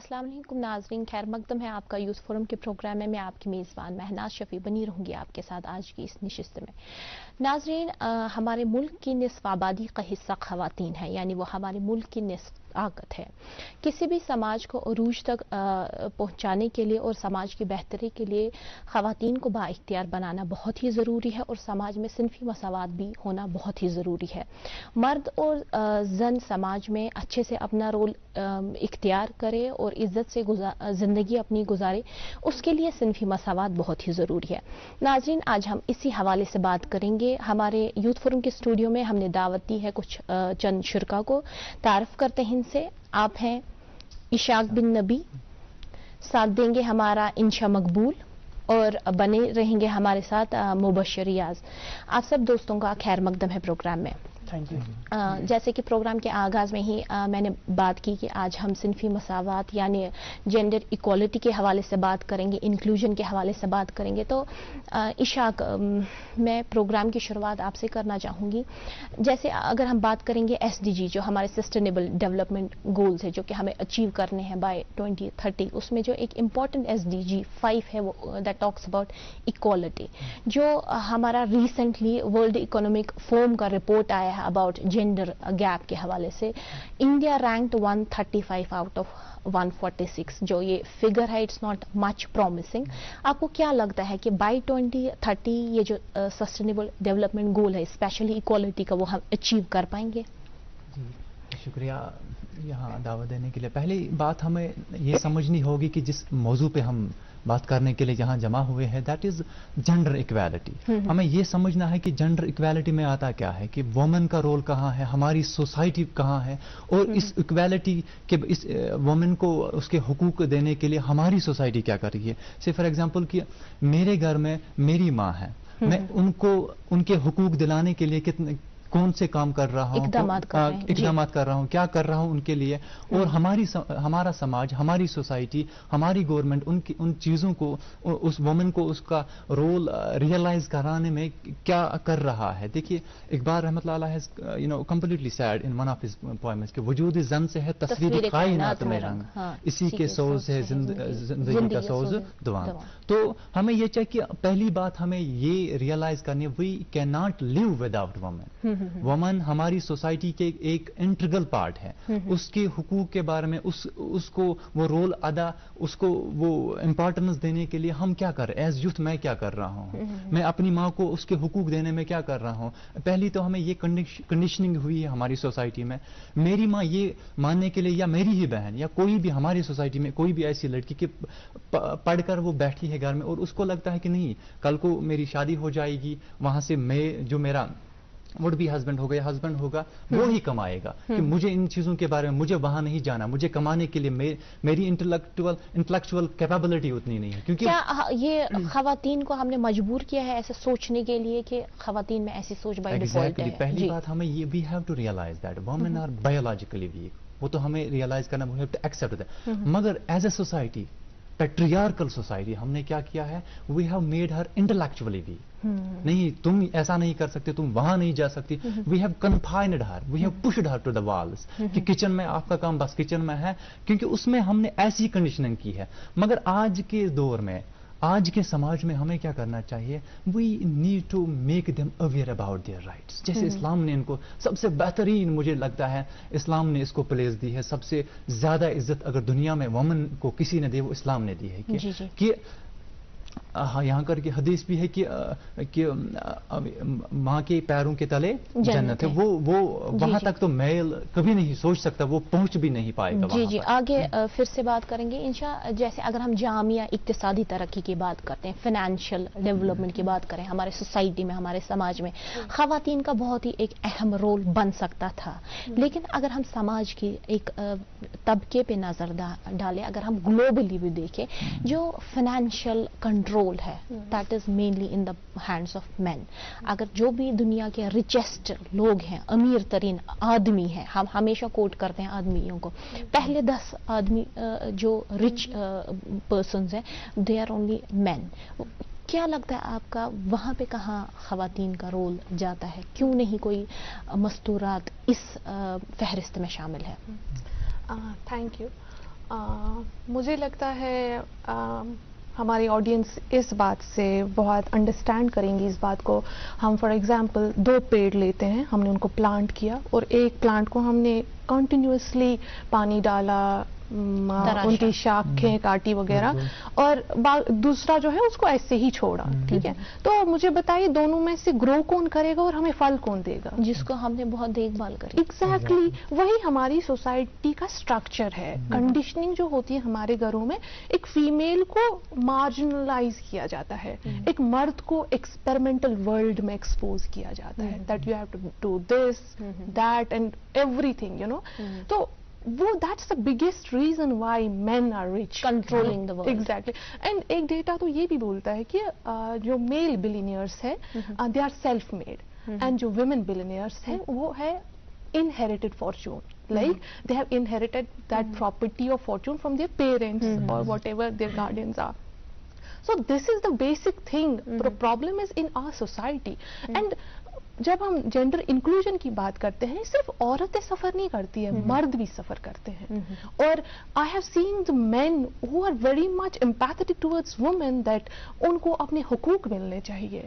अस्सलाम वालेकुम नाजरीन, खैर मकदम है आपका यूथ फोरम के प्रोग्राम में। मैं आपकी मेज़बान महनाज शफी बनी रहूँगी आपके साथ आज की इस नशिस्त में। नाजरीन, हमारे मुल्क की निस्फ आबादी का हिस्सा ख़वातीन है, यानी वो हमारे मुल्क की निस्फ ताकत है। किसी भी समाज को अरूज तक पहुँचाने के लिए और समाज की बेहतरी के लिए ख़वातीन को बाइख्तियार बनाना बहुत ही ज़रूरी है और समाज में सिनफी मसावात भी होना बहुत ही ज़रूरी है। मर्द और जन समाज में अच्छे से अपना रोल इख्तियार करे और इज्जत से ज़िंदगी अपनी गुजारे, उसके लिए सिनफी मसावात बहुत ही ज़रूरी है। नाज़रीन, आज हम इसी हवाले से बात करेंगे। हमारे यूथ फोरम के स्टूडियो में हमने दावत दी है कुछ चंद शुरका को। तारफ़ करते हैं इनसे। आप हैं इशाक बिन नबी, साथ देंगे हमारा इंशा मकबूल और बने रहेंगे हमारे साथ मुबशर रियाज। आप सब दोस्तों का खैर मकदम है प्रोग्राम में। Thank you. जैसे कि प्रोग्राम के आगाज़ में ही मैंने बात की कि आज हम सिनफी मसावात यानी जेंडर इक्वालिटी के हवाले से बात करेंगे, इंक्लूजन के हवाले से बात करेंगे। तो इशाक, मैं प्रोग्राम की शुरुआत आपसे करना चाहूँगी। जैसे अगर हम बात करेंगे SDG जो हमारे सस्टेनेबल डेवलपमेंट गोल्स है, जो कि हमें अचीव करने हैं बाय 2030, उसमें जो एक इम्पॉर्टेंट SDG 5 है वो दैट टॉक्स अबाउट इक्वालिटी। जो हमारा रिसेंटली वर्ल्ड इकोनॉमिक फोरम का रिपोर्ट आया अबाउट जेंडर गैप के हवाले से, इंडिया रैंक्ड 135 आउट ऑफ 146। जो ये फिगर है, इट्स नॉट मच प्रॉमिसिंग। आपको क्या लगता है कि बाय 2030 ये जो सस्टेनेबल डेवलपमेंट गोल है, स्पेशली इक्वालिटी का, वो हम अचीव कर पाएंगे? जी, शुक्रिया यहाँ दावत देने के लिए। पहली बात हमें ये समझनी होगी कि जिस मौजू पे हम बात करने के लिए यहाँ जमा हुए हैं, दैट इज जेंडर इक्वालिटी। हमें ये समझना है कि जेंडर इक्वालिटी में आता क्या है, कि वुमेन का रोल कहाँ है, हमारी सोसाइटी कहाँ है, और इस इक्वालिटी के इस वुमेन को उसके हुकूक देने के लिए हमारी सोसाइटी क्या कर रही है। से फॉर एग्जांपल कि मेरे घर में मेरी माँ है, मैं उनको उनके हुकूक दिलाने के लिए कितने कौन से काम कर रहा हूँ, इकदामात कर रहा हूँ, क्या कर रहा हूँ उनके लिए। और हमारा समाज, हमारी सोसाइटी, हमारी गवर्नमेंट उन चीज़ों को, उस वुमेन को उसका रोल रियलाइज कराने में क्या कर रहा है। देखिए, इकबाल रहमतुल्लाह अलैह has completely sad in one of his poems कि वजूद जन से है तस्वीर कायनात में रंग, इसी के सोज है जिंदगी का सोज दुआन। तो हमें ये चाहिए कि पहली बात हमें ये रियलाइज करनी, we can not live without women. Women हमारी सोसाइटी के एक इंटीग्रल पार्ट है। उसके हुकूक के बारे में उसको वो रोल अदा, उसको वो इम्पोर्टेंस देने के लिए हम क्या कर रहे हैं एज यूथ। मैं क्या कर रहा हूँ, मैं अपनी माँ को उसके हुकूक देने में क्या कर रहा हूँ। पहली तो हमें ये कंडीशनिंग हुई है हमारी सोसाइटी में, मेरी माँ ये मानने के लिए, या मेरी ही बहन, या कोई भी हमारी सोसाइटी में कोई भी ऐसी लड़की कि पढ़कर वो बैठी है घर में और उसको लगता है कि नहीं, कल को मेरी शादी हो जाएगी, वहां से मैं जो मेरा वुड भी हस्बैंड होगा वो ही कमाएगा, कि मुझे इन चीजों के बारे में, मुझे वहां नहीं जाना, मुझे कमाने के लिए मेरी इंटेलेक्चुअल कैपेबिलिटी उतनी नहीं है। क्योंकि क्या ये खवातीन को हमने मजबूर किया है ऐसे सोचने के लिए कि खवातीन में ऐसी सोच बाय डिफॉल्ट है? पहली बात हमें ये, we have to realise that women are biologically weak. वो तो हमें रियलाइज करना, we have to accept that. मगर as a society, patriarchal society, हमने क्या किया है, we have made her intellectually weak. नहीं, तुम ऐसा नहीं कर सकते, तुम वहां नहीं जा सकती। We have confined her, we have pushed her to the walls, कि किचन में आपका काम बस किचन में है, क्योंकि उसमें हमने ऐसी कंडीशनिंग की है। मगर आज के दौर में, आज के समाज में हमें क्या करना चाहिए, we need to make them aware about their rights. जैसे इस्लाम ने इनको सबसे बेहतरीन, मुझे लगता है इस्लाम ने इसको प्लेस दी है, सबसे ज्यादा इज्जत अगर दुनिया में वुमेन को किसी ने दी, वो इस्लाम ने दी है। कि हाँ, यहाँ कर के हदीस भी है कि माँ के पैरों के तले जन्नत है। वो वहां तक तो मेल कभी नहीं सोच सकता, वो पहुंच भी नहीं पाएगा। जी, आगे फिर से बात करेंगे इंशा। जैसे अगर हम जामिया इक्तिसादी तरक्की की बात करते हैं, फाइनेंशियल डेवलपमेंट की बात करें, हमारे सोसाइटी में, हमारे समाज में खवातीन का बहुत ही एक अहम रोल बन सकता था। लेकिन अगर हम समाज की एक तबके पे नजर डालें, अगर हम ग्लोबली भी देखें, जो फाइनेंशियल कंट्रोल है, that is mainly in the hands of man. अगर जो भी दुनिया के रिचेस्ट लोग हैं, अमीर तरीन आदमी हैं, हम हमेशा कोट करते हैं आदमियों को, पहले 10 आदमी जो रिच पर्सन्स हैं, दे आर ओनली मैन। क्या लगता है आपका, वहाँ पे कहाँ खवातीन का रोल जाता है? क्यों नहीं कोई मस्तूरात इस फहरिस्त में शामिल है? Thank you. مجھے لگتا ہے ہماری آڈینس اس بات سے بہت انڈرسٹینڈ کریں گی اس بات کو. ہم فار ایگزامپل 2 پیڑ لیتے ہیں, ہم نے ان کو پلانٹ کیا اور ایک پلانٹ کو ہم نے کنٹینیوسلی پانی ڈالا, ان کی شاخیں کاٹی وغیرہ, اور دوسرا جو ہے اس کو ایسے ہی چھوڑا. ٹھیک ہے, تو مجھے بتائیے دونوں میں سے گرو کون کرے گا اور ہمیں پھل کون دے گا؟ جس کو ہم نے بہت دیکھ بھال کری. ایگزیکٹلی وہی ہماری سوسائٹی کا اسٹرکچر ہے. کنڈیشننگ جو ہوتی ہے ہمارے گھروں میں, ایک فیمیل کو مارجنلائز کیا جاتا ہے, ایک مرد کو ایکسپیریمنٹل ورلڈ میں ایکسپوز کیا جاتا ہے, that you have to do this that and everything, you know. تو وہ that's the biggest reason why men are rich, controlling the world. Exactly. And ایک ڈیٹا تو یہ بھی بولتا ہے کہ جو میل بلینئرس ہے they are self made, and جو ویمن بلینئرس ہیں وہ ہے inherited fortune, like they have inherited that property or fortune from their parents or whatever their guardians are. So this is the basic thing. The problem is in our society. And جب ہم gender inclusion کی بات کرتے ہیں, صرف عورتیں سفر نہیں کرتی ہیں, مرد بھی سفر کرتے ہیں. اور I have seen the men who are very much empathetic towards women that ان کو اپنے حقوق ملنے چاہیے.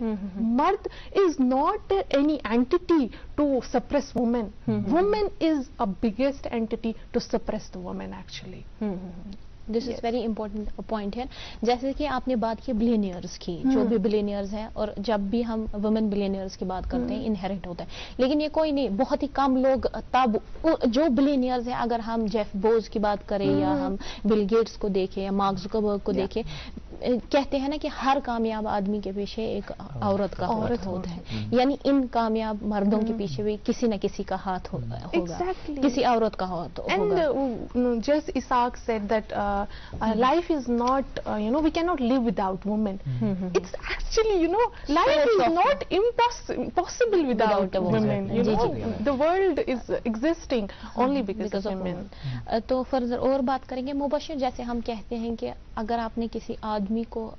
مرد is not any entity suppress women, women is a biggest entity suppress the women actually. This is very important point ہے. جیسے کہ آپ نے بات کی بلینئرز کی, جو بھی بلینئرز ہیں, اور جب بھی ہم وومن بلینئرز کی بات کرتے ہیں انہیریٹ ہوتا ہے, لیکن یہ کوئی نہیں, بہت ہی کم لوگ تب جو بلینئرز ہیں, اگر ہم جیف بوز کی بات کریں یا ہم بل گیٹس کو دیکھیں یا مارک زکربرگ کو دیکھیں, کہتے ہیں نا کہ ہر کامیاب آدمی کے پیچھے ایک عورت کا ہاتھ ہوتا ہے, یعنی ان کامیاب مردوں کے پیچھے بھی کسی نہ کسی کا ہاتھ ہوگا, کسی عورت کا ہاتھ ہوگا. And just Isaac said that life is not, we cannot live without women. It's actually, life is not impossible without women. The world is existing only because of women. تو فردر اور بات کریں گے. مبشر, جیسے ہم کہتے ہیں کہ اگر آپ نے کسی آدمی کو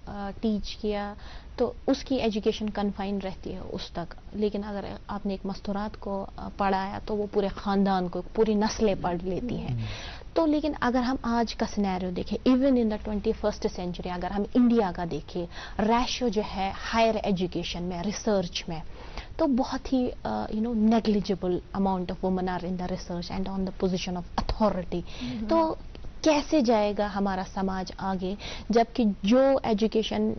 ٹیچ کیا تو اس کی ایجوکیشن کنفائن رہتی ہے اس تک, لیکن اگر آپ نے ایک مستورات کو پڑھایا تو وہ پورے خاندان کو, پوری نسلیں پڑھ لیتی ہیں. تو لیکن اگر ہم آج کا سینیریو دیکھیں, even in the 21st century, اگر ہم انڈیا کا دیکھیں, ریشو جو ہے ہائر ایجوکیشن میں, ریسرچ میں, تو بہت ہی negligible amount of women are in the research and on the position of authority. تو کیسے جائے گا ہمارا سماج آگے, جبکہ جو ایجوکیشن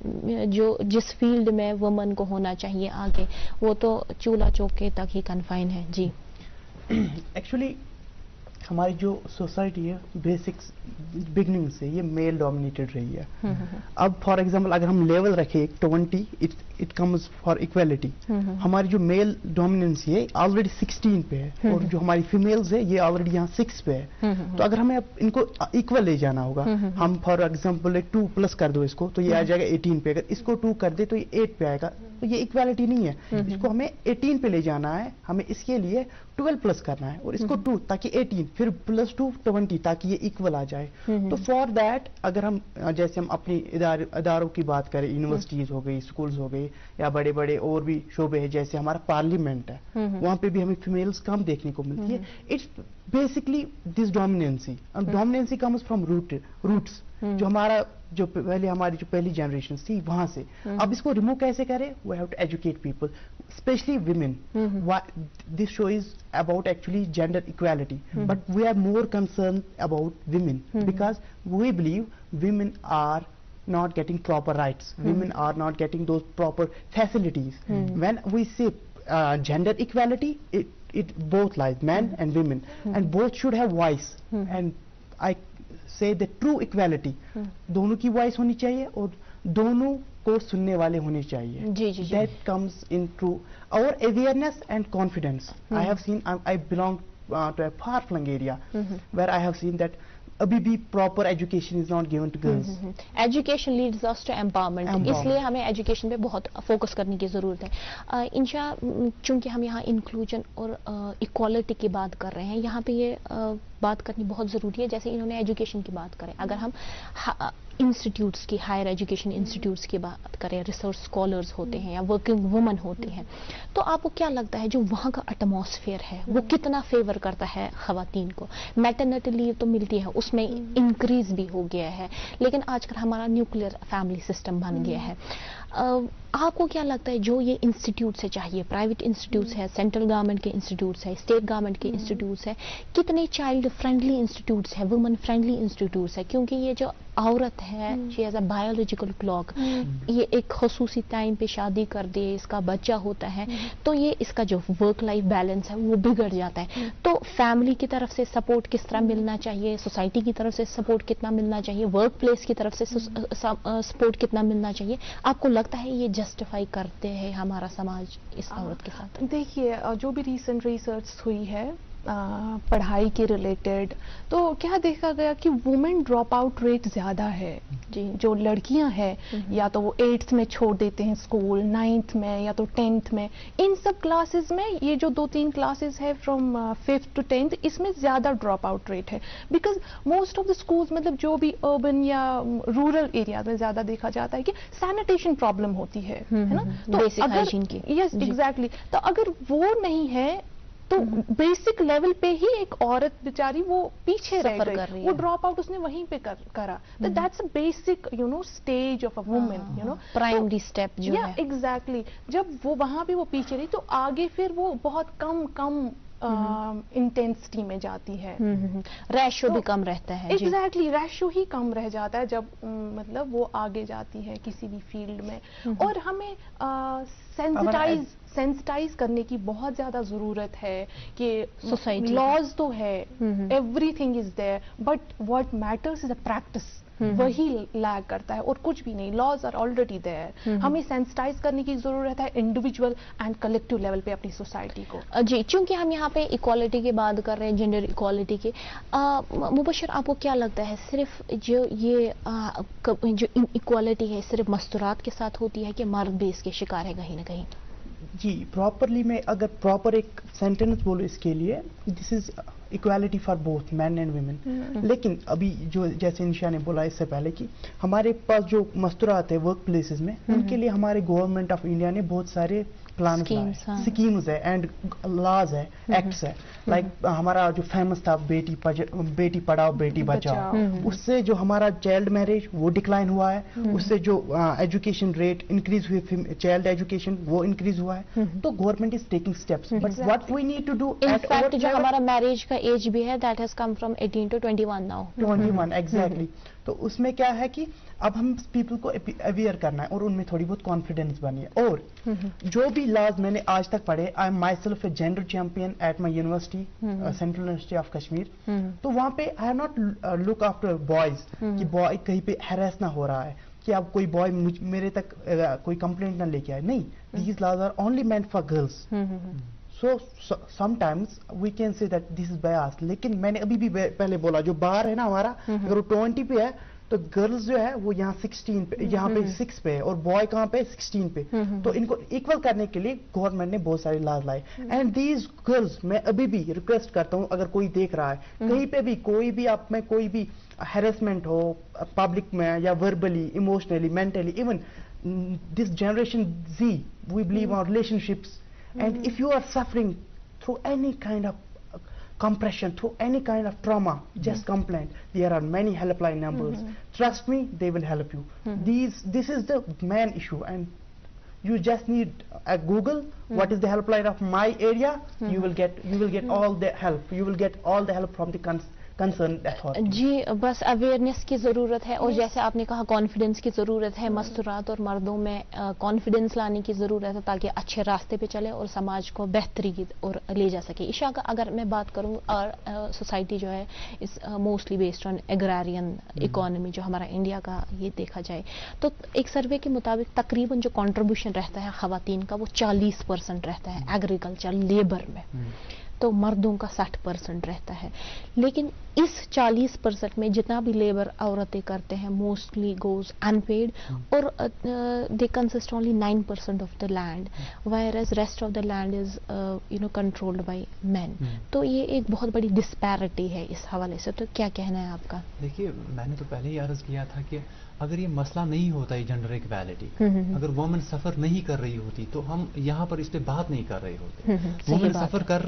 جس فیلڈ میں وومن کو ہونا چاہیے آگے, وہ تو چولہا چوکے تک ہی کنفائن ہے. جی, ایکچولی ہماری جو سوسائٹی ہے بیسکس بگننگ سے یہ میل ڈومینیٹڈ رہی ہے. اب فار ایگزامپل اگر ہم لیول رکھیں 20, اٹ کمز فار اکویلٹی. ہماری جو میل ڈومیننسی ہے آلریڈی 16 پہ ہے, اور جو ہماری فیمیلز ہے یہ آلریڈی یہاں 6 پہ ہے. تو اگر ہمیں ان کو اکول لے جانا ہوگا, ہم فار ایگزامپل 2 پلس کر دو اس کو تو یہ آ جائے گا 18 پہ, اگر اس کو 2 کر دے تو یہ 8 پہ آئے گا. تو یہ اکویلٹی نہیں ہے, اس کو ہمیں 18 پہ لے جانا ہے, ہمیں اس کے لیے 12 پلس کرنا ہے, اور اس کو 2 تاکہ 18, پھر پلس 2 20 تاکہ یہ اکول آ جائے. تو فار دیٹ اگر ہم جیسے ہم اپنی اداروں کی بات کریں, یونیورسٹیز ہو گئی, اسکولز ہو گئی, یا بڑے بڑے اور بھی شعبے ہیں, جیسے ہمارا پارلیمنٹ ہے, وہاں پہ بھی ہمیں فیمیلز کم دیکھنے کو ملتی ہے. It's basically this dominancy, dominancy comes from roots, جو ہمارا جو ہماری جو پہلی جنریشن تھی وہاں سے. اب اس کو ریموو کیسے کریں؟ We have to educate people, especially women. This show is about actually gender equality, but we are more concern about women, because we believe women are not getting proper rights. Women are not getting those proper facilities. When we say gender equality, it both lies, men and women, and both should have voice. And I say the true equality, دونوں کی voice ہونی چاہیے اور دونوں کو سننے والے ہونے چاہیے. That comes in through our awareness and confidence. I have seen, I belong to a far-flung area where I have seen that ابھی بھی proper education is not given to girls. Education leads us to empowerment, اس لیے ہمیں education پہ بہت focus کرنے کی ضرورت ہے. چونکہ ہم یہاں انکلوژن اور اکوالٹی کی بات کر رہے ہیں, یہاں پہ یہ بات کرنی بہت ضروری ہے. جیسے انہوں نے ایجوکیشن کی بات کریں, اگر ہم انسٹیٹیوٹس کی, ہائر ایجوکیشن انسٹیٹیوٹس کی بات کریں, ریسرچ اسکالرز ہوتے ہیں یا ورکنگ وومن ہوتی ہیں, تو آپ کو کیا لگتا ہے جو وہاں کا ایٹماسفیئر ہے وہ کتنا فیور کرتا ہے خواتین کو؟ میٹرنٹی لیو تو ملتی ہے, اس میں انکریز بھی ہو گیا ہے, لیکن آج کل ہمارا نیوکلیئر فیملی سسٹم بن گیا ہے. آپ کو کیا لگتا ہے جو یہ انسٹیٹیوٹس ہے, چاہیے پرائیویٹ انسٹیٹیوٹس ہے, سینٹرل گورنمنٹ کے انسٹیٹیوٹس ہے, اسٹیٹ گورنمنٹ کے انسٹیٹیوٹس ہے, کتنے چائلڈ فرینڈلی انسٹیٹیوٹس ہے, وومن فرینڈلی انسٹیٹیوٹس ہے؟ کیونکہ یہ جو عورت ہے, شی ایز اے بایولوجیکل کلاک, یہ ایک خصوصی ٹائم پہ شادی کر دے, اس کا بچہ ہوتا ہے, تو یہ اس کا جو ورک لائف بیلنس ہے وہ بگڑ جاتا ہے. تو فیملی کی طرف سے سپورٹ کس طرح ملنا چاہیے, سوسائٹی کی طرف سے سپورٹ کتنا ملنا چاہیے, ورک پلیس کی طرف سے سپورٹ کتنا ملنا چاہیے؟ آپ کو لگتا ہے یہ جسٹیفائی کرتے ہیں ہمارا سماج اس عورت کے ساتھ؟ دیکھیے, جو بھی ریسنٹ ریسرچ ہوئی ہے پڑھائی کے ریلیٹڈ, تو کیا دیکھا گیا کہ وومن ڈراپ آؤٹ ریٹ زیادہ ہے. جی, جو لڑکیاں ہیں یا تو وہ 8th میں چھوڑ دیتے ہیں اسکول, 9th میں یا تو 10th میں, ان سب کلاسز میں یہ جو 2-3 کلاسز ہے فرام 5th to 10th, اس میں زیادہ ڈراپ آؤٹ ریٹ ہے. Because most of the schools, مطلب جو بھی اربن یا رورل ایریا میں زیادہ دیکھا جاتا ہے کہ سینیٹیشن پرابلم ہوتی ہے نا, تو یس ایگزیکٹلی, تو اگر وہ نہیں ہے تو بیسک لیول پہ ہی ایک عورت بیچاری وہ پیچھے رہ گئی, وہ ڈراپ آؤٹ اس نے وہیں پہ کرا. That's a basic stage of a woman, primary step جو ہے. ایگزیکٹلی, جب وہ وہاں پہ وہ پیچھے رہی تو آگے پھر وہ بہت کم انٹینسٹی میں جاتی ہے, ریشو بھی کم رہتا ہے. ایگزیکٹلی, ریشو ہی کم رہ جاتا ہے جب مطلب وہ آگے جاتی ہے کسی بھی فیلڈ میں. اور ہمیں سینسٹائز کرنے کی بہت زیادہ ضرورت ہے کہ سوسائٹی, لاز تو ہے, everything is there, but what matters is a practice, وہی لیگ کرتا ہے اور کچھ بھی نہیں. لاز آر آلریڈی دیئر, ہمیں سینسٹائز کرنے کی ضرورت ہے انڈیویجول اینڈ کلیکٹیو لیول پہ اپنی سوسائٹی کو. جی, چونکہ ہم یہاں پہ ایکوالٹی کی بات کر رہے ہیں, جینڈر ایکوالٹی کی, مبشر آپ کو کیا لگتا ہے صرف جو ایکوالٹی ہے صرف مستورات کے ساتھ ہوتی ہے کہ مرد بھی اس کے شکار ہے کہیں نہ کہیں؟ جی, پراپرلی میں اگر پراپر ایک سینٹینس بولوں اس کے لیے, this is equality for both men and women. لیکن ابھی جو جیسے انشا نے بولا اس سے پہلے کہ ہمارے پاس جو مستورات ہے ورک پلیسز میں, ان کے لیے ہمارے گورنمنٹ آف انڈیا نے بہت سارے پلانز ہے, اسکیمز ہے اینڈ لاز ہے, ایکٹس ہے. لائک ہمارا جو فیمس تھا بیٹی پڑھاؤ بیٹی بچاؤ, اس سے جو ہمارا چائلڈ میرج وہ ڈکلائن ہوا ہے, اس سے جو ایجوکیشن ریٹ انکریز ہوئی, چائلڈ ایجوکیشن وہ انکریز ہوا ہے. تو government is taking steps, but what we need to do in fact جو ہمارا میرج کا ایج بھی ہے that has come from 18 to 21 now. 21 exactly. تو اس میں کیا ہے کہ اب ہم پیپل کو اویئر کرنا ہے اور ان میں تھوڑی بہت کانفیڈینس بنی ہے. اور جو بھی لاز میں نے آج تک پڑھے, I am myself a gender champion at my university, central university of Kashmir. تو وہاں پہ I have not look after boys کہ بوائے کہیں پہ ہیریس نہ ہو رہا ہے کہ اب کوئی بوائے میرے تک کوئی کمپلینٹ نہ لے کے آئے. نہیں, these laws are only meant for girls. So sometimes we can say that this is bias. لیکن میں نے ابھی بھی پہلے بولا جو باہر ہے نا ہمارا, اگر وہ 20 پہ ہے تو گرلز جو ہے وہ یہاں 16 پہ, یہاں پہ 6 پہ ہے, اور بوائے کہاں پہ 16 پہ. تو ان کو ایکول کرنے کے لیے گورنمنٹ نے بہت سارے لاز لائے. اینڈ دیز گرلز, میں ابھی بھی ریکویسٹ کرتا ہوں اگر کوئی دیکھ رہا ہے کہیں پہ بھی کوئی بھی آپ میں کوئی بھی ہیرسمنٹ ہو پبلک میں یا verbally, emotionally, mentally, even this generation Z we believe on relationships. And if you are suffering through any kind of compression, through any kind of trauma, just complain. There are many helpline numbers. Trust me, they will help you. This is the main issue, and you just need a Google. What is the helpline of my area? You will get all the help. You will get all the help from the جی, بس awareness کی ضرورت ہے, اور جیسے آپ نے کہا confidence کی ضرورت ہے. مستورات اور مردوں میں کانفیڈنس لانے کی ضرورت ہے تاکہ اچھے راستے پہ چلے اور سماج کو بہتری اور لے جا سکے. عشاء کا اگر میں بات کروں, اور سوسائٹی جو ہے اس موسٹلی بیسڈ آن ایگرارین اکانومی, جو ہمارا انڈیا کا یہ دیکھا جائے تو ایک سروے کے مطابق تقریباً جو کنٹریبیوشن رہتا ہے خواتین کا وہ 40% رہتا ہے ایگریکلچر لیبر میں. तो मर्दों का 60% रहता है, लेकिन इस 40% में जितना भी लेबर औरतें करते हैं मोस्टली गोज अनपेड, और they consist only 9% of the land, whereas rest of the land is controlled by men. तो ये एक बहुत बड़ी डिस्पैरिटी है इस हवाले से. तो क्या कहना है आपका? देखिए, मैंने तो पहले ही अर्ज किया था कि अगर ये मसला नहीं होता है जेंडर इक्वालिटी, अगर वुमेन सफर नहीं कर रही होती तो हम यहाँ पर इस पे बात नहीं कर रहे होते. वुमेन सफर कर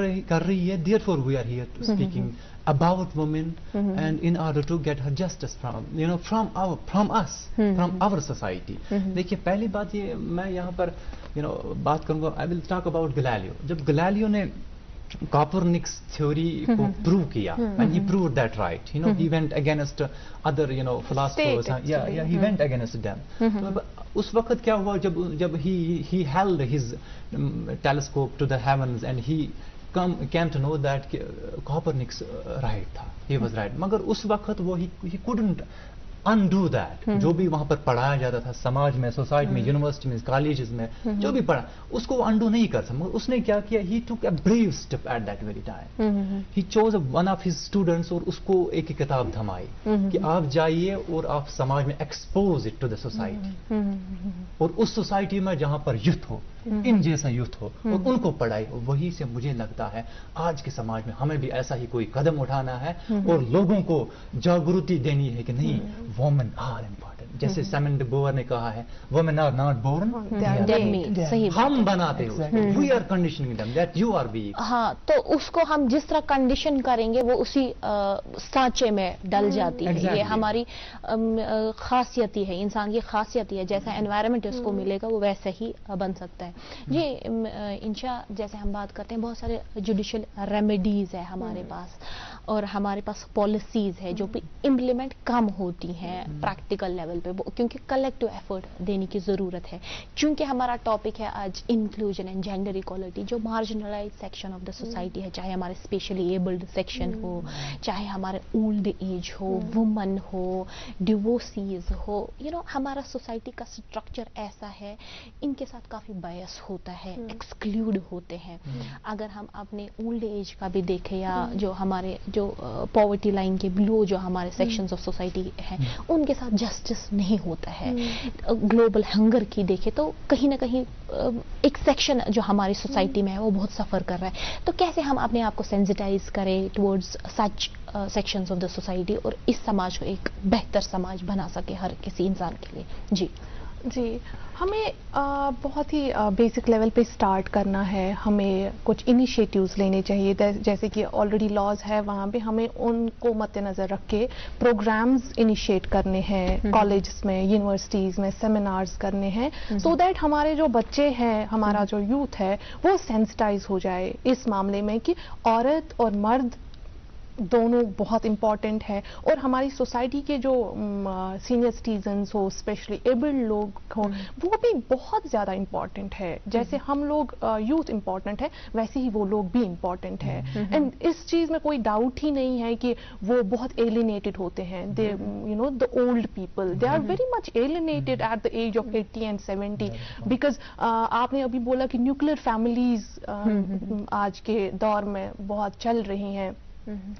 रही है, therefore we are here to speaking about women and in order to get her justice from our society. देखिए, पहली बात ये मैं यहाँ पर बात करूंगा, I will talk about Galileo. जब गैलीलियो ने Copernicus theory को prove किया, and he proved that right, he went against other philosophers, he went against them. तो उस वक्त क्या हुआ, जब he held his telescope to the heavens and he came to know that Copernicus right था, he was right. मगर उस वक्त वो he couldn't undo that. जो भी वहां पर पढ़ाया जाता था समाज में, सोसाइटी में, यूनिवर्सिटी में, कॉलेजेस में, जो भी पढ़ा उसको वो undo नहीं कर सकता. उसने क्या किया, he took a brave step at that very time. He chose one of his students और उसको एक किताब थमाई कि आप जाइए और आप समाज में expose it to the society. और उस सोसाइटी में जहां पर यूथ हो, इन जैसा यूथ हो, और उनको पढ़ाई. वही से मुझे लगता है आज के समाज में हमें भी ऐसा ही कोई कदम उठाना है और लोगों को जागृति देनी है कि नहीं, वुमेन आर इम्पोर्टेंट. जैसे साइमन डे बोवर ने कहा है, वुमेन आर नॉट बोर्न, हम बनाते हो, we are conditioning them that you are weak. हाँ, तो उसको हम जिस तरह कंडीशन करेंगे वो उसी सांचे में डल जाती है. ये हमारी खासियत ही है, इंसान की खासियत ही है. जैसा एनवायरनमेंट उसको मिलेगा वो वैसे ही बन सकता है. ये इंशा, जैसे हम बात करते हैं, बहुत सारे जुडिशियल रेमेडीज है हमारे पास, और हमारे पास पॉलिसीज है जो भी इम्प्लीमेंट कम होती हैं प्रैक्टिकल लेवल पे, क्योंकि कलेक्टिव एफर्ट देने की ज़रूरत है. चूंकि हमारा टॉपिक है आज इंक्लूजन एंड जेंडर इक्वालिटी, जो marginalise section of the society है, चाहे हमारे स्पेशली एबल्ड सेक्शन हो, चाहे हमारे ओल्ड एज हो, वुमन हो, डिवोर्सीज हो, हमारा सोसाइटी का स्ट्रक्चर ऐसा है, इनके साथ काफ़ी बायस होता है, एक्सक्लूड होते हैं. अगर हम अपने ओल्ड एज का भी देखें, या जो हमारे जो पॉवर्टी लाइन के बिलो जो हमारे सेक्शंस ऑफ सोसाइटी हैं, उनके साथ जस्टिस नहीं होता है. ग्लोबल हंगर की देखें तो कहीं ना कहीं एक सेक्शन जो हमारी सोसाइटी में है वो बहुत सफ़र कर रहा है. तो कैसे हम अपने आप को सेंसिटाइज करें towards such sections of the society, और इस समाज को एक बेहतर समाज बना सके हर किसी इंसान के लिए? जी, हमें बहुत ही बेसिक लेवल पे स्टार्ट करना है. हमें कुछ इनिशिएटिव्स लेने चाहिए, जैसे कि ऑलरेडी लॉज है वहाँ पे हमें उनको मद्देनज़र रख के प्रोग्राम्स इनिशिएट करने हैं, कॉलेजेस में, यूनिवर्सिटीज़ में सेमिनार्स करने हैं, सो दैट हमारे जो बच्चे हैं, हमारा जो यूथ है, वो सेंसिटाइज हो जाए इस मामले में कि औरत और मर्द दोनों बहुत इम्पॉर्टेंट है. और हमारी सोसाइटी के जो सीनियर सिटीजन्स हो, स्पेशली एबल्ड लोग हो, वो भी बहुत ज़्यादा इम्पॉर्टेंट है. जैसे हम लोग यूथ इम्पॉर्टेंट है, वैसे ही वो लोग भी इम्पॉर्टेंट है. एंड इस चीज़ में कोई डाउट ही नहीं है कि वो बहुत एलिनेटेड होते हैं. They the old people, they are very much alienated at the age of 80 and 70, because आपने अभी बोला कि न्यूक्लियर फैमिलीज आज के दौर में बहुत चल रही हैं.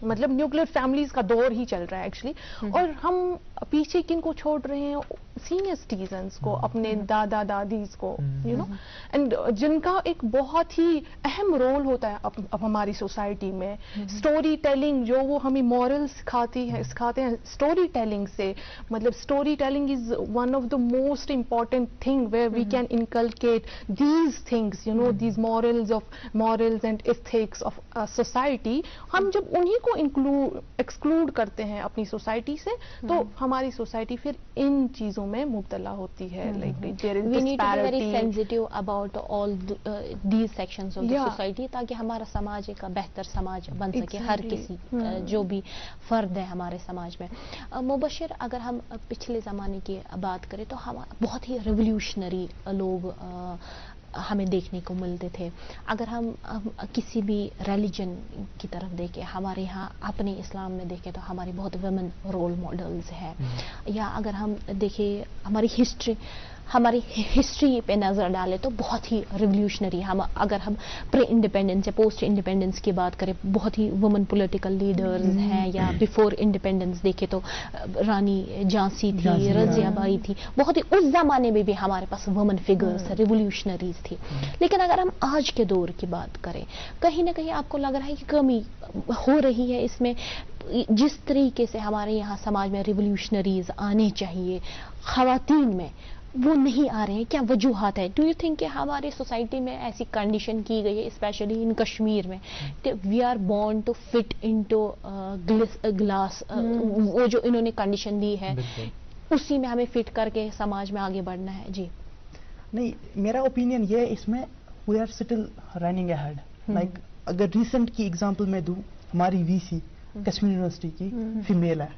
मतलब न्यूक्लियर फैमिलीज का दौर ही चल रहा है एक्चुअली. और हम पीछे किन को छोड़ रहे हैं, सीनियर सिटीजन्स को, अपने दादा दादीज को, एंड जिनका एक बहुत ही अहम रोल होता है अब हमारी सोसाइटी में. स्टोरी टेलिंग, जो वो हमें मॉरल सिखाते हैं स्टोरी टेलिंग से. मतलब story telling is one of the most important thing where we can inculcate these things, these morals and ethics of society. हम जब उन्हीं को एक्सक्लूड करते हैं अपनी सोसाइटी से, तो हमारी सोसाइटी फिर इन चीजों में मुब्तला होती है. Like there is we need to be very sensitive about all these sections of the society, ताकि हमारा समाज एक बेहतर समाज बन सके. हर किसी जो भी फर्द है हमारे समाज में. मुबशिर, अगर हम पिछले ज़माने की बात करें तो हम बहुत ही रेवोल्यूशनरी लोग हमें देखने को मिलते थे. अगर हम किसी भी रिलीजन की तरफ देखें, हमारे यहाँ अपने इस्लाम में देखें तो हमारी बहुत वुमेन रोल मॉडल्स हैं. या अगर हम देखें हमारी हिस्ट्री, हमारी हिस्ट्री पे नज़र डालें तो बहुत ही रिवोल्यूशनरी, हम अगर हम प्री इंडिपेंडेंस या पोस्ट इंडिपेंडेंस की बात करें, बहुत ही वुमेन पॉलिटिकल लीडर्स हैं, या बिफोर इंडिपेंडेंस देखें तो रानी झांसी थी, रज़िया बाई थी, बहुत ही उस जमाने में भी हमारे पास वुमेन फिगर्स रिवोल्यूशनरीज थी। लेकिन अगर हम आज के दौर की बात करें, कहीं ना कहीं आपको लग रहा है कि कमी हो रही है इसमें, जिस तरीके से हमारे यहाँ समाज में रिवोल्यूशनरीज आने चाहिए ख़वातीन में, वो नहीं आ रहे हैं, क्या वजूहात है? डू यू थिंक कि हमारी सोसाइटी में ऐसी कंडीशन की गई है, स्पेशली इन कश्मीर में, कि we are born to fit into glass, वो जो इन्होंने कंडीशन दी है उसी में हमें फिट करके समाज में आगे बढ़ना है? जी नहीं, मेरा ओपिनियन ये है इसमें, we are still running ahead. Like अगर रिसेंट की एग्जांपल मैं दूं, हमारी वीसी कश्मीर यूनिवर्सिटी की फीमेल है,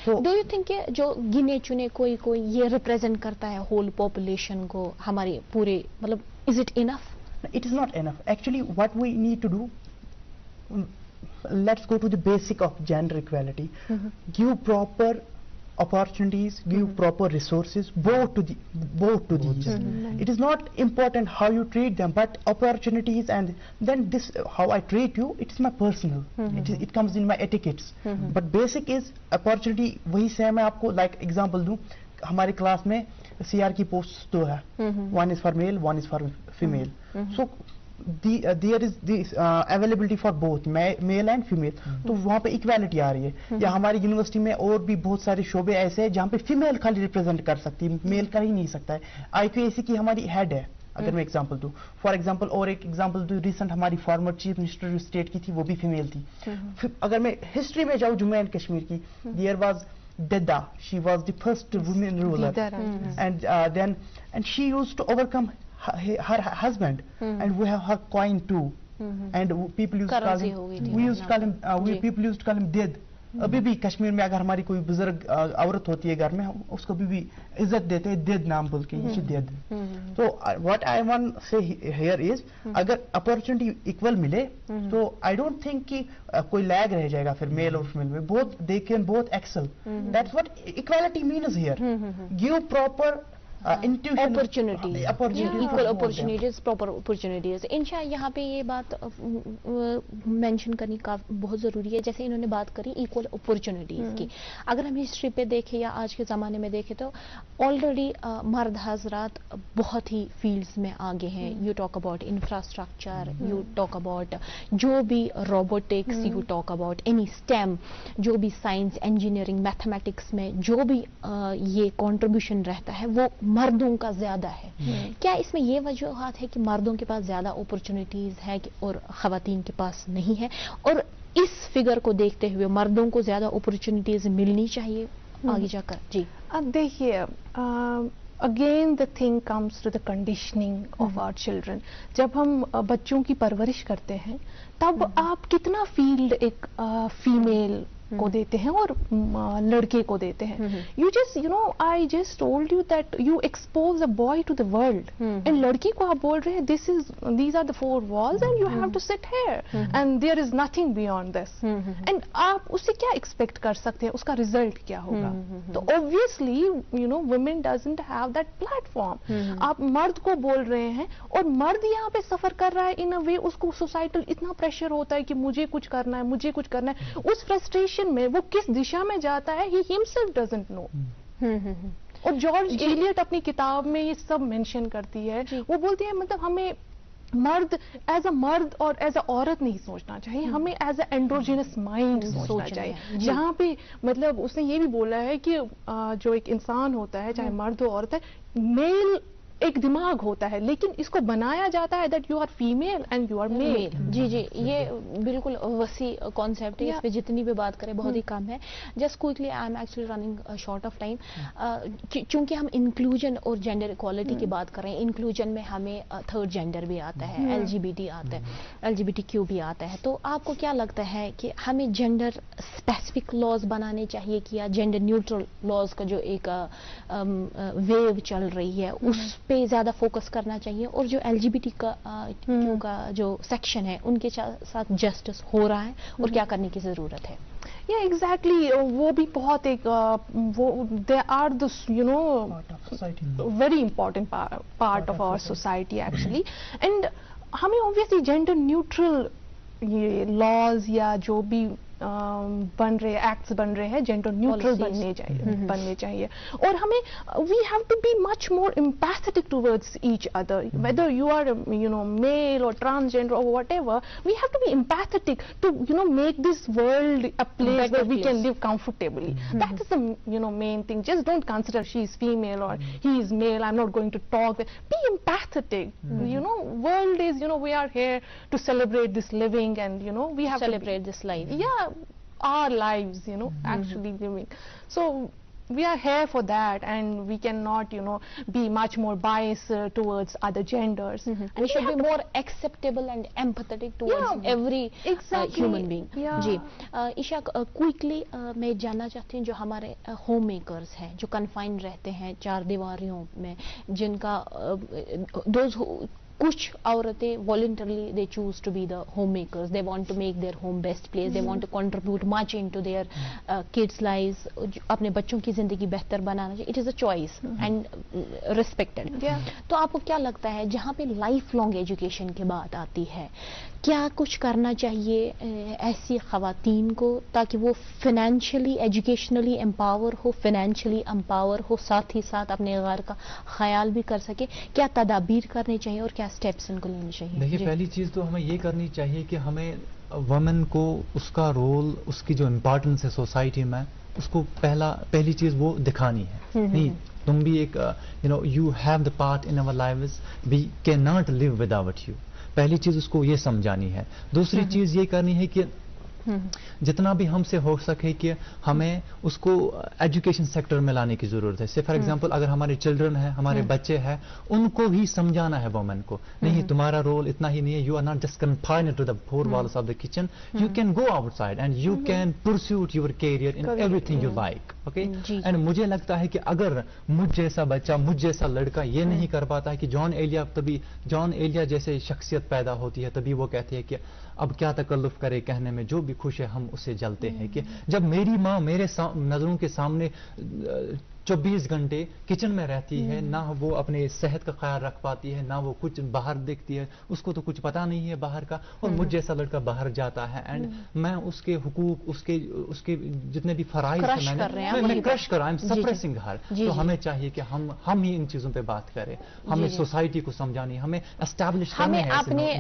तो डू यू थिंक जो गिने चुने कोई कोई ये रिप्रेजेंट करता है होल पॉपुलेशन को, हमारे पूरे, मतलब is it enough? it is not enough. Actually, what we need to do, let's go to the basic of gender equality. Give proper opportunities, give proper resources, both to these. It is not important how you treat them, but opportunities, and then this, how I treat you, it's my personal. It comes in my etiquettes. But basic is opportunity. वही से मैं आपको like example दूं, हमारे class में CR की post दो है, one is for male, one is for female. So there is this availability for both male and female. तो वहाँ पे इक्वालिटी आ रही है। या हमारी यूनिवर्सिटी में और भी बहुत सारे शोबे ऐसे हैं जहाँ पे फीमेल खाली रिप्रेजेंट कर सकती है, मेल कर ही नहीं सकता है। IQAC की हमारी हेड है, अगर मैं एग्जांपल दूं, फॉर एग्जांपल, और एक एग्जांपल दूं, रिसेंट हमारी फॉर्मर चीफ मिनिस्टर स्टेट की थी, वो भी फीमेल थी। अगर मैं हिस्ट्री में जाऊं जम्मू एंड कश्मीर की, there was Deda, she was the first woman ruler, and she used to overcome her husband, and we have her coin too, and people used to call him, people used to call him Ded. अभी भी कश्मीर में अगर हमारी कोई बुजुर्ग औरत होती है घर में, हम उसको अभी भी इज्जत देते हैं, देद नाम बोल के, ये देद। तो what I want say here is, अगर अपॉर्चुनिटी इक्वल मिले तो आई डोंट थिंक कि कोई लैग रह जाएगा फिर मेल और फीमेल में, both they can both excel. That's what equality means here. Give proper opportunities, equal opportunities, proper opportunities. इंशाअल्लाह यहाँ पे ये बात मेंशन करनी का बहुत ज़रूरी है। जैसे इन्होंने बात करी इक्वल अपॉर्चुनिटीज की, अगर हम हिस्ट्री पे देखें या आज के ज़माने में देखें तो ऑलरेडी मर्द हजरात बहुत ही फील्ड्स में आगे हैं। You talk about infrastructure, you talk about जो भी robotics, you talk about any stem, जो भी साइंस, इंजीनियरिंग, मैथमेटिक्स में जो भी ये कॉन्ट्रीब्यूशन रहता है वो मर्दों का ज्यादा है। क्या इसमें ये वजूहात है कि मर्दों के पास ज्यादा अपॉर्चुनिटीज है और खवातीन के पास नहीं है, और इस फिगर को देखते हुए मर्दों को ज्यादा अपॉर्चुनिटीज मिलनी चाहिए आगे जाकर? जी अब देखिए, again the thing comes to the conditioning of our children. जब हम बच्चों की परवरिश करते हैं तब आप कितना फील्ड एक फीमेल को देते हैं और लड़के को देते हैं। You just I just told you that you expose a boy to the world, and लड़की को आप बोल रहे हैं these are the 4 walls and you have to sit here and there is nothing beyond this, and आप उससे क्या expect कर सकते हैं, उसका रिजल्ट क्या होगा? तो obviously women doesn't have that platform. आप मर्द को बोल रहे हैं और मर्द यहाँ पे सफर कर रहा है इन अ वे, उसको सोसाइटल इतना प्रेशर होता है कि मुझे कुछ करना है, मुझे कुछ करना है। उस फ्रस्ट्रेशन में वो किस दिशा में जाता है, he himself doesn't know। और जॉर्ज एलियट अपनी किताब में ये सब मेंशन करती है। वो बोलती है मतलब हमें मर्द एज अ मर्द और एज अ औरत नहीं सोचना चाहिए, हमें एज अ एंड्रोजिनस माइंड सोचना चाहिए, जहाँ पे मतलब उसने ये भी बोला है कि जो एक इंसान होता है, चाहे मर्द हो औरत है, मेल एक दिमाग होता है, लेकिन इसको बनाया जाता है that you are female and you are male. जी जी, ये बिल्कुल वसी कॉन्सेप्ट है, इस पे जितनी भी बात करें बहुत ही कम है। Just quickly, I am actually running short of time. चूंकि हम इंक्लूजन और जेंडर इक्वालिटी की बात कर रहे हैं, इंक्लूजन में हमें थर्ड जेंडर भी आता है, LGBT आता है, LGBTQ भी आता है। तो आपको क्या लगता है कि हमें जेंडर स्पेसिफिक लॉज बनाने चाहिए कि या जेंडर न्यूट्रल लॉज का जो एक वेव चल रही है उस पे ज्यादा फोकस करना चाहिए, और जो LGBT का जो सेक्शन है उनके साथ जस्टिस हो रहा है, और क्या करने की जरूरत है? Yeah, exactly. وہ بھی بہت ایک وہ they are the Part of society. very important part of our society actually. And ہمیں obviously gender neutral یہ laws یا جو بھی بن رہے ایکٹس بن رہے ہیں جینڈر نیوٹرل بننے چاہیے اور ہمیں we have to be much more empathetic towards each other whether you are male اور ٹرانسجینڈر اور whatever we have to be empathetic to make this world a place where we can live comfortably that is the main thing just don't consider she is female اور he is male I am not going to talk be empathetic world is we are here to celebrate this living and we have celebrate this life. Yeah, our lives actually living, so we are here for that and we cannot be much more biased towards other genders and we should be more acceptable and empathetic towards every human being. G Isha quickly میں جاننا چاہتی ہوں جو ہمارے home makers ہیں جو confined رہتے ہیں چار دیواریوں میں جن کا دوز کچھ عورتیں voluntarily they choose to be the home makers they want to make their home best place they want to contribute much in to their kids lives اپنے بچوں کی زندگی بہتر بنانا چاہیے it is a choice and respected. تو آپ کو کیا لگتا ہے جہاں پہ لائف لانگ ایجوکیشن کی بات آتی ہے کیا کچھ کرنا چاہیے ایسی خواتین کو تاکہ وہ فائنینشلی ایجوکیشنلی امپاور ہو فائنینشلی امپاور ہو ساتھ ہی ساتھ اپنے گھر کا خیال بھی کر سکے کیا تدابیر کرنی چاہیے اور کیا اسٹیپس ان کو لینے چاہیے؟ دیکھیے پہلی چیز تو ہمیں یہ کرنی چاہیے کہ ہمیں وومن کو اس کا رول اس کی جو امپورٹنس ہے سوسائٹی میں اس کو پہلی چیز وہ دکھانی ہے. نہیں تم بھی ایک you have the part in our lives we can not live without you. پہلی چیز اس کو یہ سمجھانی ہے. دوسری چیز یہ کرنی ہے کہ جتنا بھی ہم سے ہو سکے کہ ہمیں اس کو ایجوکیشن سیکٹر میں لانے کی ضرورت ہے. فار ایگزامپل اگر ہمارے چلڈرن ہیں ہمارے بچے ہیں ان کو ہی سمجھانا ہے وومن کو نہیں تمہارا رول اتنا ہی نہیں ہے. You are not just confined to the four walls of the kitchen. You can go outside and you can pursue your career in everything you like. Okay and مجھے لگتا ہے کہ اگر مجھ جیسا بچہ مجھ جیسا لڑکا یہ نہیں کر پاتا ہے کہ جان ایلیا جیسے شخصیت پیدا ہوتی ہے تبھی وہ کہتے ہیں کہ اب کیا تکلف کرے کہنے میں جو بھی خوش ہے ہم اسے جلتے ہیں. کہ جب میری ماں میرے نظروں کے سامنے 24 گھنٹے کچن میں رہتی ہے نہ وہ اپنے صحت کا خیال رکھ پاتی ہے نہ وہ کچھ باہر دیکھتی ہے اس کو تو کچھ پتا نہیں ہے باہر کا اور مجھ جیسا لڑکا باہر جاتا ہے اینڈ میں اس کے حقوق اس کے جتنے بھی فرائض میں کرش کر رہا ہوں سپریسنگ ہر. تو ہمیں چاہیے کہ ہم ہی ان چیزوں پہ بات کریں. ہمیں سوسائٹی کو سمجھانی ہمیں اسٹیبلش کرنا ہے. اپنے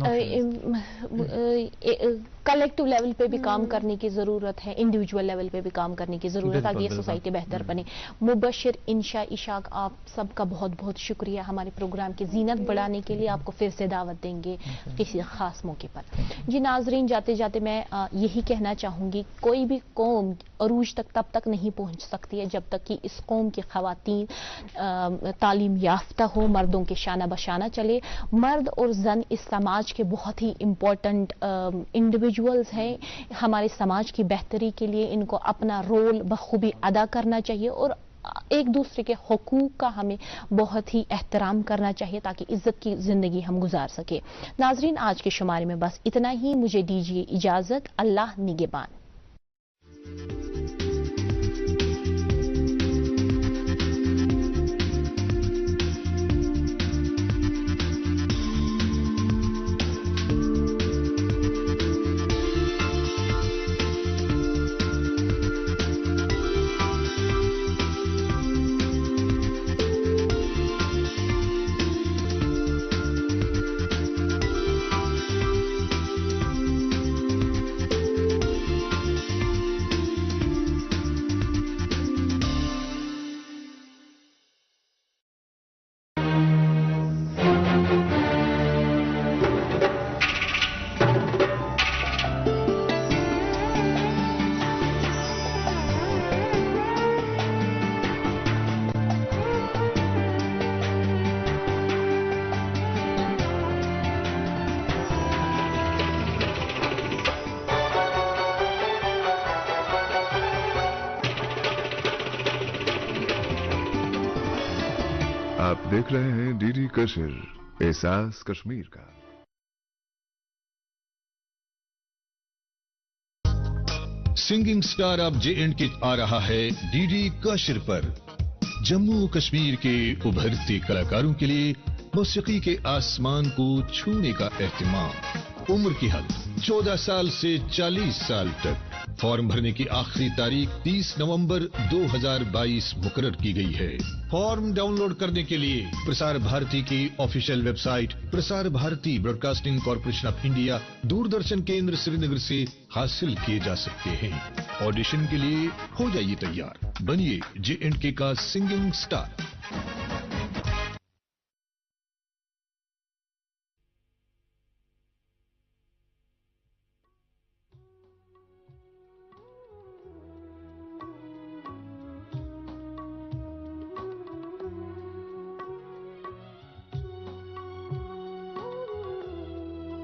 کلیکٹیو لیول پہ بھی کام کرنے کی ضرورت ہے انڈیویجول لیول پہ بھی کام کرنے کی ضرورت ہے تاکہ یہ سوسائٹی بہتر بنے. مبشر انشا اشاق آپ سب کا بہت بہت شکریہ ہمارے پروگرام کی زینت بڑھانے کے لیے. آپ کو پھر سے دعوت دیں گے کسی خاص موقع پر. جی ناظرین جاتے جاتے میں یہی کہنا چاہوں گی کوئی بھی قوم عروج تک تب تک نہیں پہنچ سکتی ہے جب تک کہ اس قوم کی خواتین تعلیم یافتہ ہو مردوں کے شانہ بشانہ چلے. مرد اور زن اس سماج کے بہت ہی امپورٹنٹ انڈیویجولز ہیں. ہمارے سماج کی بہتری کے لیے ان کو اپنا رول بخوبی ادا کرنا چاہیے اور ایک دوسرے کے حقوق کا ہمیں بہت ہی احترام کرنا چاہیے تاکہ عزت کی زندگی ہم گزار سکیں. ناظرین آج کے شمارے میں بس اتنا ہی. مجھے دیجیے اجازت. اللہ نگہبان. آپ دیکھ رہے ہیں ڈی ڈی کشر احساس کشمیر کا. सिंगिंग स्टार अब J&K आ रहा है डीडी कशिर पर। जम्मू कश्मीर के उभरते कलाकारों के लिए मौसीकी के आसमान को छूने का एहतिमाम। उम्र की हद 14 साल से 40 साल तक। फॉर्म भरने की आखिरी तारीख 30 नवंबर 2022 मुकर्रर की गई है। फॉर्म डाउनलोड करने के लिए प्रसार भारती की official website Prasar Bharati broadcasting corporation of India Doordarshan Kendra Srinagar से हासिल किए जा सकते हैं। ऑडिशन के लिए हो जाइए तैयार, बनिए J&K का सिंगिंग स्टार।